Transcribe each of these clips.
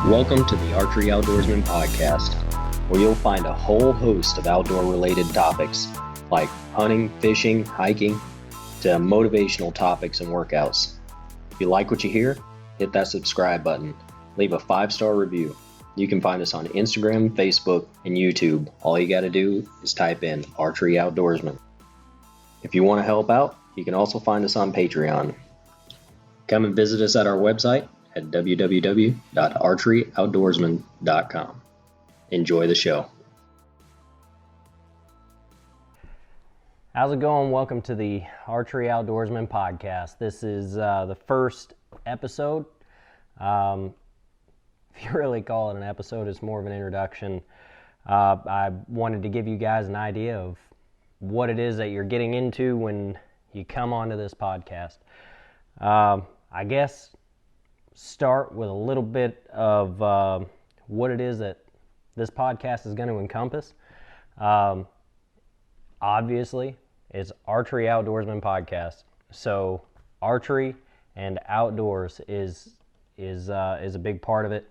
Welcome to the Archery Outdoorsman podcast, where you'll find a whole host of outdoor-related topics like hunting, fishing, hiking, to motivational topics and workouts. If you like what you hear, hit that subscribe button, leave a 5-star review. You can find us on Instagram, Facebook, and YouTube. All you got to do is type in Archery Outdoorsman. If you want to help out, you can also find us on Patreon. Come and visit us at our website at www.archeryoutdoorsman.com. Enjoy the show. How's it going? Welcome to the Archery Outdoorsman podcast. This is the first episode. If you really call it an episode, it's more of an introduction. I wanted to give you guys an idea of what it is that you're getting into when you come onto this podcast. I guess start with a little bit of what it is that this podcast is going to encompass. Obviously, it's Archery Outdoorsman podcast. So archery and outdoors is a big part of it.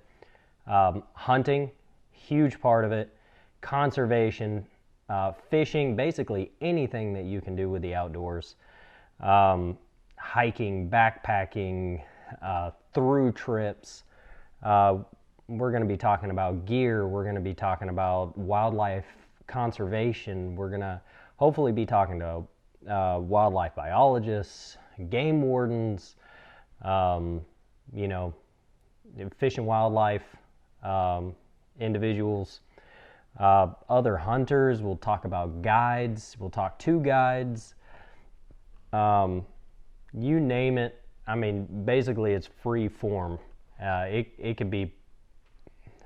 Hunting, huge part of it. Conservation, fishing, basically anything that you can do with the outdoors. Hiking, backpacking, through trips. We're going to be talking about gear. We're going to be talking about wildlife conservation. We're going to hopefully be talking to wildlife biologists, game wardens, fish and wildlife individuals, other hunters. We'll talk about guides. We'll talk to guides. You name it. I mean, basically, it's free form. It could be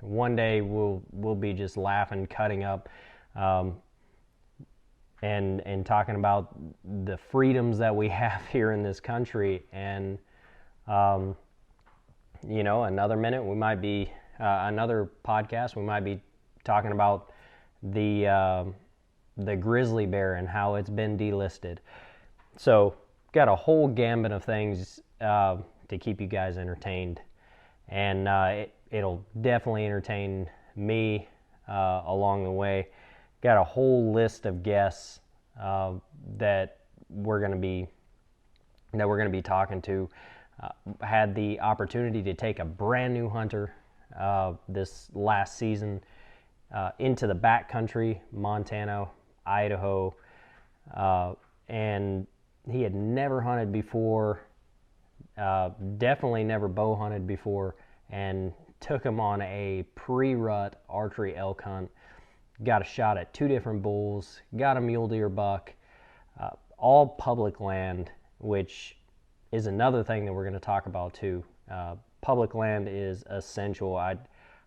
one day we'll be just laughing, cutting up, and talking about the freedoms that we have here in this country. And another minute we might be another podcast. We might be talking about the grizzly bear and how it's been delisted. So got a whole gambit of things to keep you guys entertained, and it'll definitely entertain me along the way. Got a whole list of guests that we're going to be talking to. Had the opportunity to take a brand new hunter this last season into the backcountry, Montana, Idaho, and he had never hunted before, definitely never bow hunted before, and took him on a pre-rut archery elk hunt. Got a shot at 2 different bulls, got a mule deer buck, all public land, which is another thing that we're going to talk about too. Public land is essential. I'd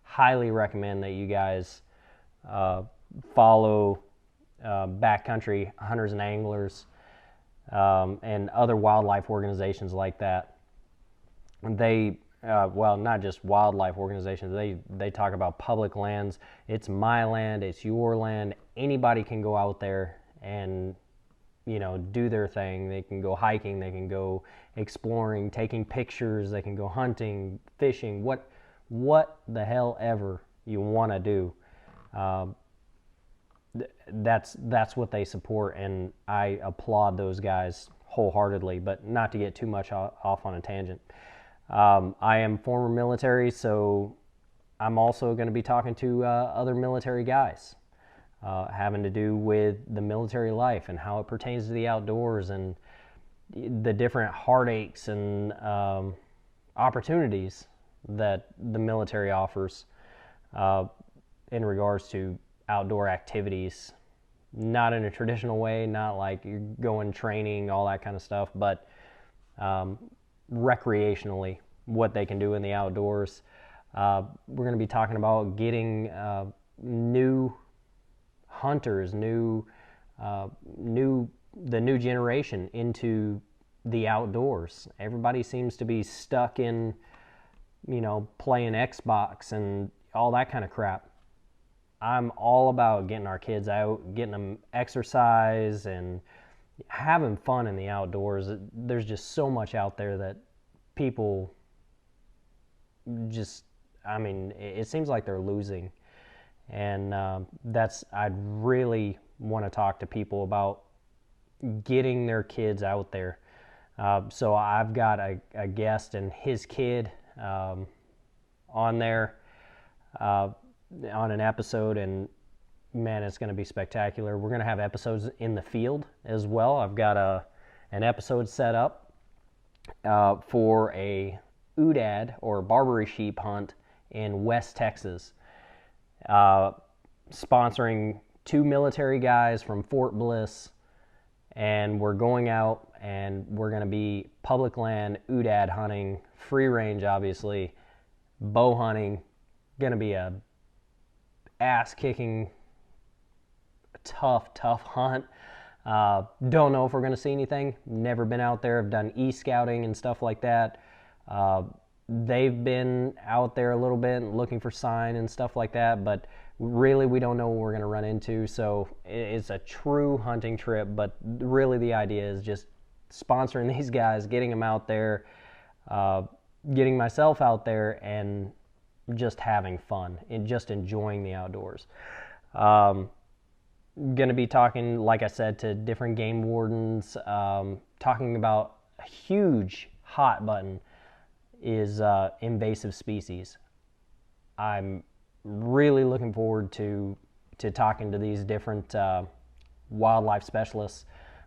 highly recommend that you guys follow backcountry hunters and anglers, and other wildlife organizations like that. They, not just wildlife organizations, they talk about public lands. It's my land, it's your land. Anybody can go out there and, do their thing. They can go hiking, they can go exploring, taking pictures, they can go hunting, fishing, what the hell ever you want to do. That's what they support, and I applaud those guys wholeheartedly. But not to get too much off on a tangent, I am former military, so I'm also going to be talking to other military guys, having to do with the military life and how it pertains to the outdoors and the different heartaches and opportunities that the military offers in regards to outdoor activities. Not in a traditional way, not like you're going training, all that kind of stuff, but recreationally, what they can do in the outdoors. We're going to be talking about getting new hunters, the new generation into the outdoors. Everybody seems to be stuck in, playing Xbox and all that kind of crap. I'm all about getting our kids out, getting them exercise and having fun in the outdoors. There's just so much out there that people just, I mean, it seems like they're losing. And I'd really want to talk to people about getting their kids out there. So I've got a guest and his kid on there on an episode, and man, it's going to be spectacular. We're going to have episodes in the field as well. I've got an episode set up for a Oodad or Barbary sheep hunt in West Texas, sponsoring 2 military guys from Fort Bliss, and we're going out and we're going to be public land Oodad hunting, free range obviously, bow hunting. Going to be a ass-kicking, tough hunt. Don't know if we're going to see anything. Never been out there. I've done e-scouting and stuff like that. They've been out there a little bit looking for sign and stuff like that, but really we don't know what we're going to run into. So it's a true hunting trip, but really the idea is just sponsoring these guys, getting them out there, getting myself out there, and just having fun and just enjoying the outdoors. Going to be talking, like I said, to different game wardens, talking about a huge hot button is invasive species. I'm really looking forward to talking to these different wildlife specialists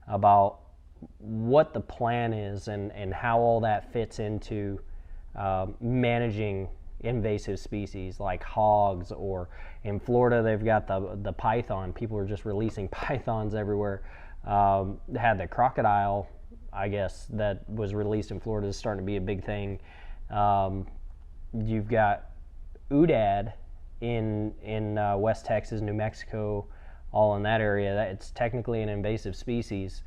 about what the plan is and how all that fits into managing invasive species like hogs, or in Florida they've got the python. People are just releasing pythons everywhere. They had the crocodile, I guess, that was released in Florida is starting to be a big thing. You've got Oodad in West Texas, New Mexico, all in that area. It's technically an invasive species.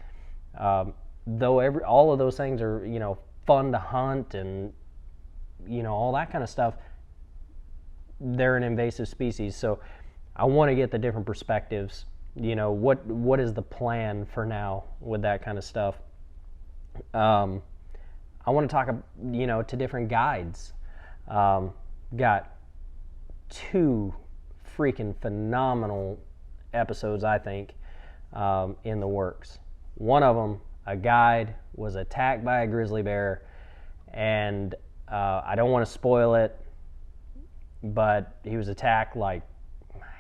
Though all of those things are, fun to hunt and, all that kind of stuff, they're an invasive species. So I want to get the different perspectives. What is the plan for now with that kind of stuff? I want to talk, to different guides. Got 2 freaking phenomenal episodes, I think, in the works. One of them, a guide was attacked by a grizzly bear, and I don't want to spoil it, but he was attacked like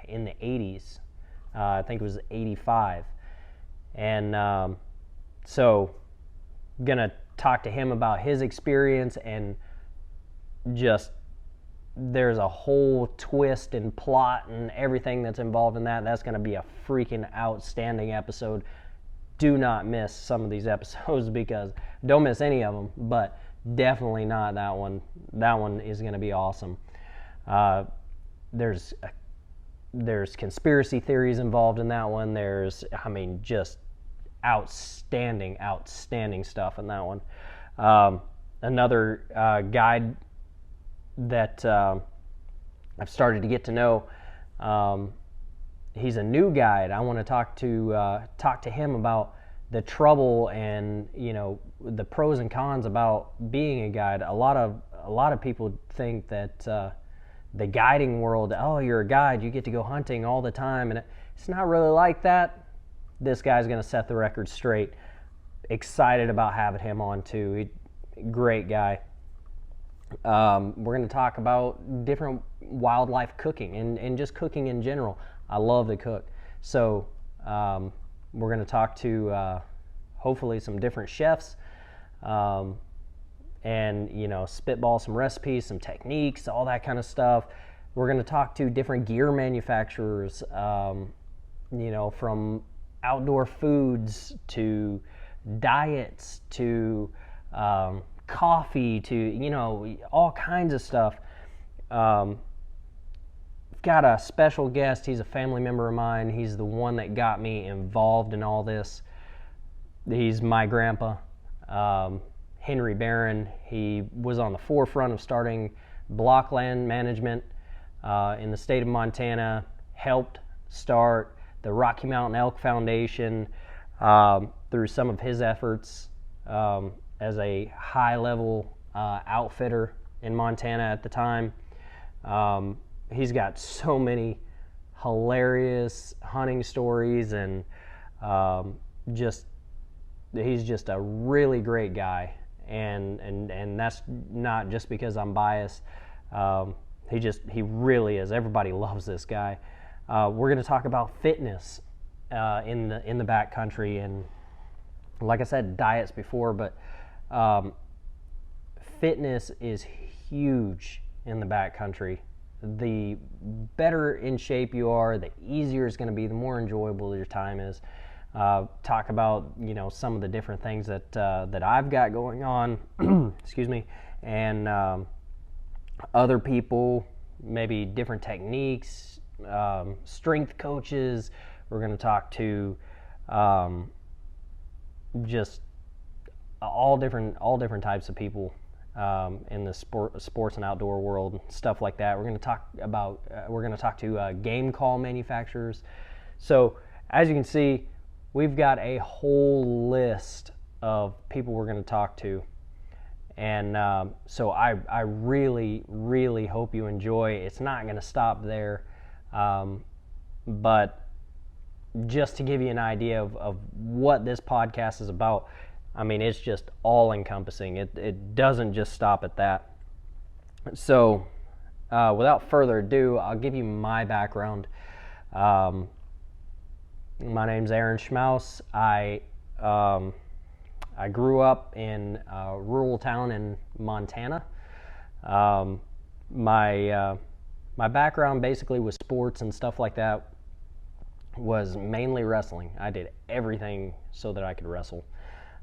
in the 80s. I think it was 85. And so gonna talk to him about his experience, and just there's a whole twist and plot and everything that's involved in that. That's going to be a freaking outstanding episode. Do not miss some of these episodes, because don't miss any of them, but definitely not that one. That one is going to be awesome. There's conspiracy theories involved in that one. There's, just outstanding stuff in that one. Another guide that I've started to get to know. He's a new guide. I want to talk to him about the trouble and the pros and cons about being a guide. A lot of people think that the guiding world, oh, you're a guide, you get to go hunting all the time, and it's not really like that. This guy's going to set the record straight. Excited about having him on too. Great guy. We're going to talk about different wildlife cooking and just cooking in general. I love to cook. So we're going to talk to hopefully some different chefs and, spitball some recipes, some techniques, all that kind of stuff. We're going to talk to different gear manufacturers, from outdoor foods to diets to coffee to all kinds of stuff. Got a special guest. He's a family member of mine. He's the one that got me involved in all this. He's my grandpa, Henry Barron. He was on the forefront of starting block land management in the state of Montana, helped start the Rocky Mountain Elk Foundation, through some of his efforts as a high-level outfitter in Montana at the time. He's got so many hilarious hunting stories, and he's just a really great guy. And that's not just because I'm biased. He really is. Everybody loves this guy. We're going to talk about fitness in the backcountry, and like I said, diets before, but fitness is huge in the backcountry. The better in shape you are, the easier it's going to be, the more enjoyable your time is. Talk about some of the different things that I've got going on, excuse me, and other people, maybe different techniques, strength coaches. We're going to talk to just all different types of people in the sports and outdoor world, stuff like that. We're going to talk to game call manufacturers. So as you can see, we've got a whole list of people we're going to talk to. And so I really, really hope you enjoy. It's not going to stop there. But just to give you an idea of what this podcast is about, I mean, it's just all encompassing. It doesn't just stop at that. So without further ado, I'll give you my background. My name's Aaron Schmaus. I grew up in a rural town in Montana. My background basically with sports and stuff like that was mainly wrestling. I did everything so that I could wrestle.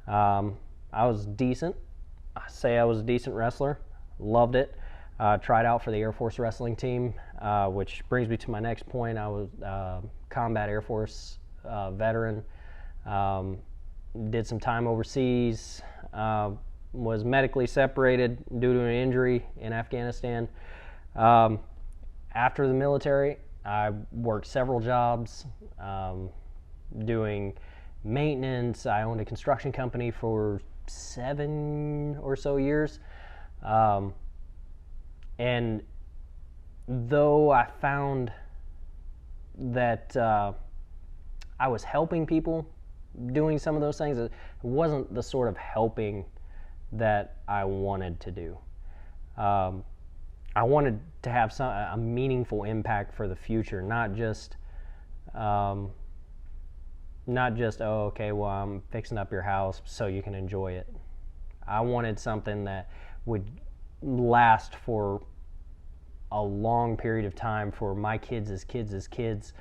I was decent. I say I was a decent wrestler. Loved it. Tried out for the Air Force wrestling team, which brings me to my next point. I was combat Air Force veteran. Did some time overseas. Was medically separated due to an injury in Afghanistan. After the military, I worked several jobs doing maintenance. I owned a construction company for 7 or so years. And though I found that I was helping people doing some of those things, it wasn't the sort of helping that I wanted to do. I wanted to have a meaningful impact for the future, not just oh, okay, well, I'm fixing up your house so you can enjoy it. I wanted something that would last for a long period of time for my kids' kids,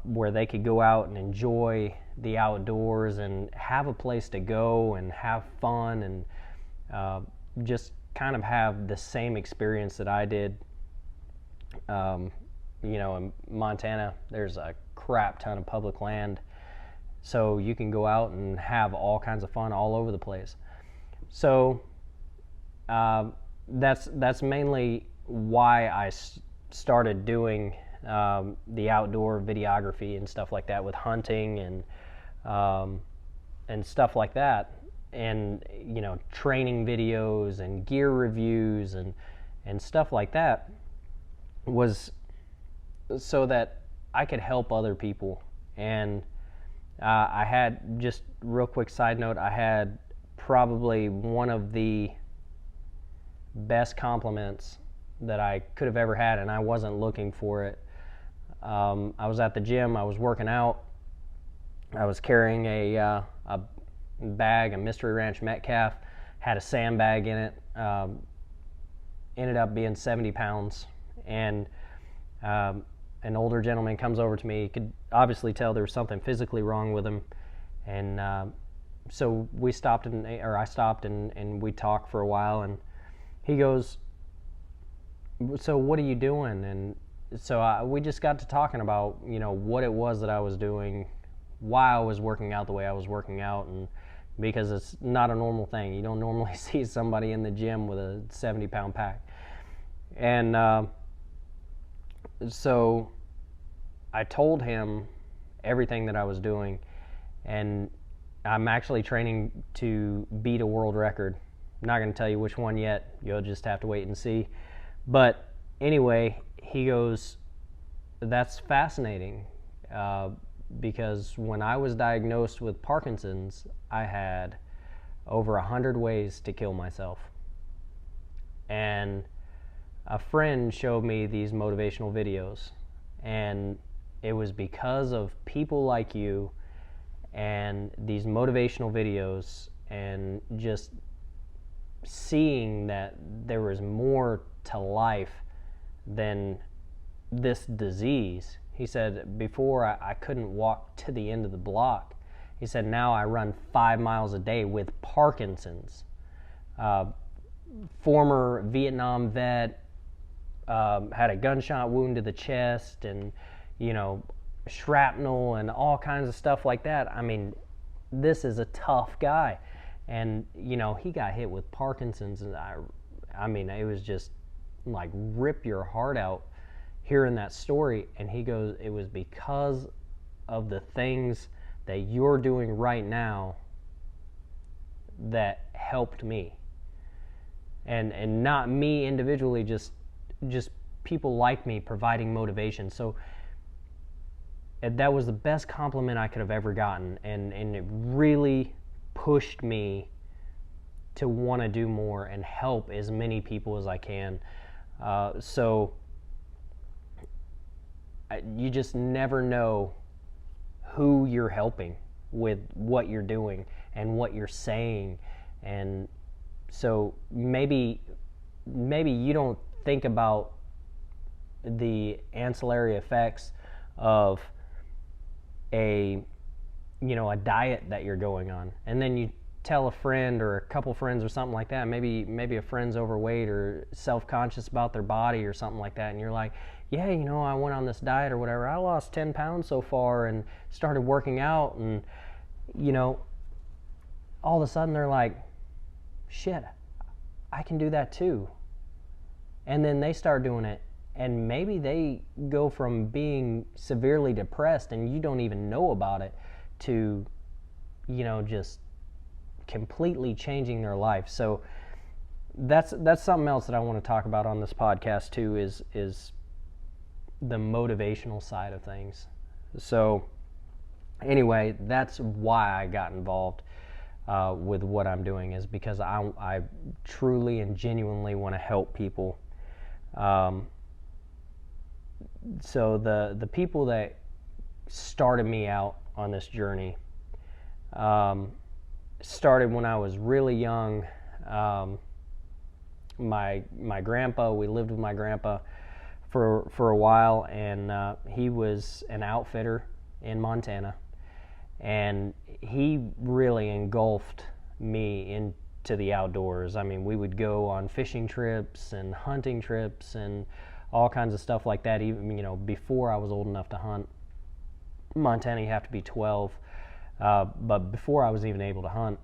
where they could go out and enjoy the outdoors and have a place to go and have fun and just kind of have the same experience that I did. In Montana, there's a crap ton of public land, so you can go out and have all kinds of fun all over the place. So that's mainly why I started doing the outdoor videography and stuff like that with hunting and stuff like that, and training videos and gear reviews and stuff like that, was so that I could help other people. And I had, just real quick side note, I had probably one of the best compliments that I could have ever had, and I wasn't looking for it. I was at the gym, I was working out, I was carrying a bag, a Mystery Ranch Metcalf, had a sandbag in it, ended up being 70 pounds, and an older gentleman comes over to me. He could obviously tell there was something physically wrong with him, and so I stopped and we talked for a while, and he goes, "So what are you doing?" And so we just got to talking about what it was that I was doing, why I was working out the way I was working out, and because it's not a normal thing. You don't normally see somebody in the gym with a 70-pound pack. And so I told him everything that I was doing, and I'm actually training to beat a world record. I'm not going to tell you which one yet. You'll just have to wait and see. But anyway, he goes, that's fascinating, because when I was diagnosed with Parkinson's, I had over 100 ways to kill myself. And a friend showed me these motivational videos, and it was because of people like you and these motivational videos and just seeing that there was more to life than this disease. He said, before I couldn't walk to the end of the block. He said, now I run 5 miles a day with Parkinson's. Former Vietnam vet, had a gunshot wound to the chest, and shrapnel and all kinds of stuff like that. I mean, this is a tough guy, and he got hit with Parkinson's, and I mean, it was just like rip your heart out hearing that story. And he goes, it was because of the things that you're doing right now that helped me, and not me individually, just people like me providing motivation. So that was the best compliment I could have ever gotten, and it really pushed me to want to do more and help as many people as I can. So you just never know who you're helping with what you're doing and what you're saying. And so maybe you don't think about the ancillary effects of a diet that you're going on, and then you tell a friend or a couple friends or something like that, maybe a friend's overweight or self-conscious about their body or something like that, and you're like, yeah, I went on this diet or whatever, I lost 10 pounds so far and started working out, and all of a sudden they're like, shit, I can do that too. And then they start doing it, and maybe they go from being severely depressed and you don't even know about it to just completely changing their life. So that's something else that I want to talk about on this podcast too, is the motivational side of things. So anyway, that's why I got involved with what I'm doing, is because I truly and genuinely want to help people. So the people that started me out on this journey started when I was really young. My grandpa, we lived with my grandpa for a while, and he was an outfitter in Montana, and he really engulfed me into the outdoors. I mean, we would go on fishing trips and hunting trips and all kinds of stuff like that, even before I was old enough to hunt. Montana, you have to be 12, but before I was even able to hunt,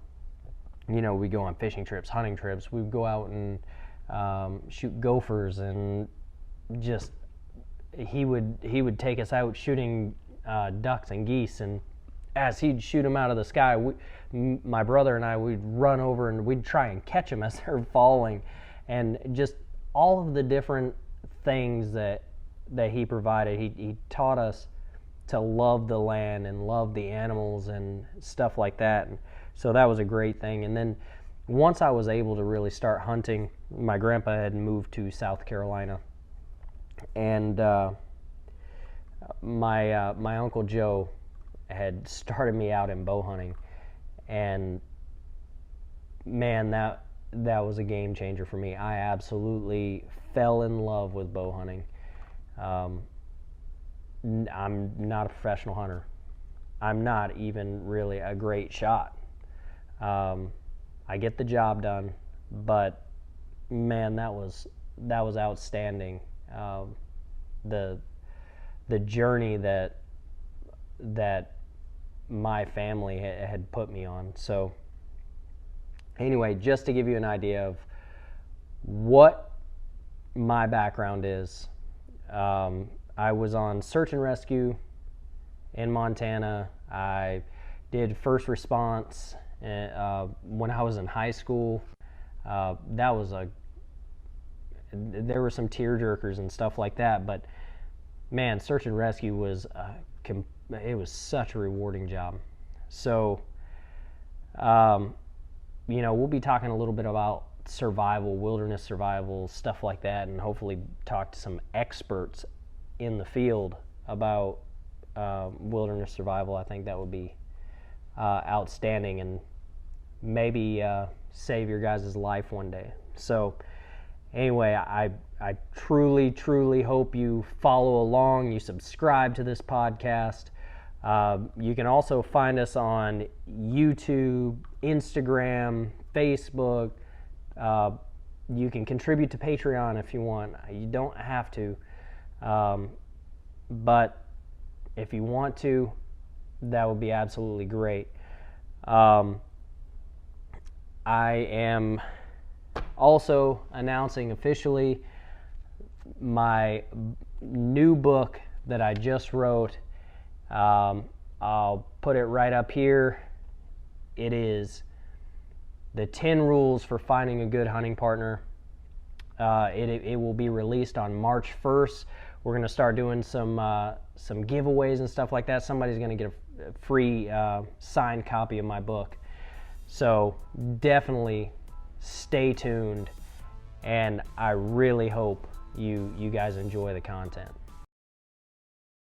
we go on fishing trips, hunting trips. We'd go out and shoot gophers, and just he would take us out shooting ducks and geese, and as he'd shoot them out of the sky, my brother and I, we'd run over and we'd try and catch them as they're falling, and just all of the different things that he provided. He taught us to love the land and love the animals and stuff like that, and so that was a great thing. And then once I was able to really start hunting, my grandpa had moved to South Carolina, and my Uncle Joe had started me out in bow hunting, and man, that was a game changer for me. I absolutely fell in love with bow hunting. I'm not a professional hunter. I'm not even really a great shot. I get the job done, but man, that was outstanding. The journey that my family had put me on. So anyway, just to give you an idea of what my background is, I was on search and rescue in Montana. I did first response when I was in high school. There were some tear jerkers and stuff like that, but man, search and rescue was it was such a rewarding job. So, we'll be talking a little bit about survival, wilderness survival, stuff like that, and hopefully talk to some experts in the field about wilderness survival. I think that would be outstanding and maybe save your guys' life one day. So anyway, I truly, truly hope you follow along, you subscribe to this podcast. You can also find us on YouTube, Instagram, Facebook. You can contribute to Patreon if you want. You don't have to. But if you want to, that would be absolutely great. I am also announcing officially my new book that I just wrote. I'll put it right up here. It is The 10 Rules for Finding a Good Hunting Partner. It will be released on March 1st. We're going to start doing some giveaways and stuff like that. Somebody's going to get a free signed copy of my book. So definitely stay tuned, and I really hope you guys enjoy the content.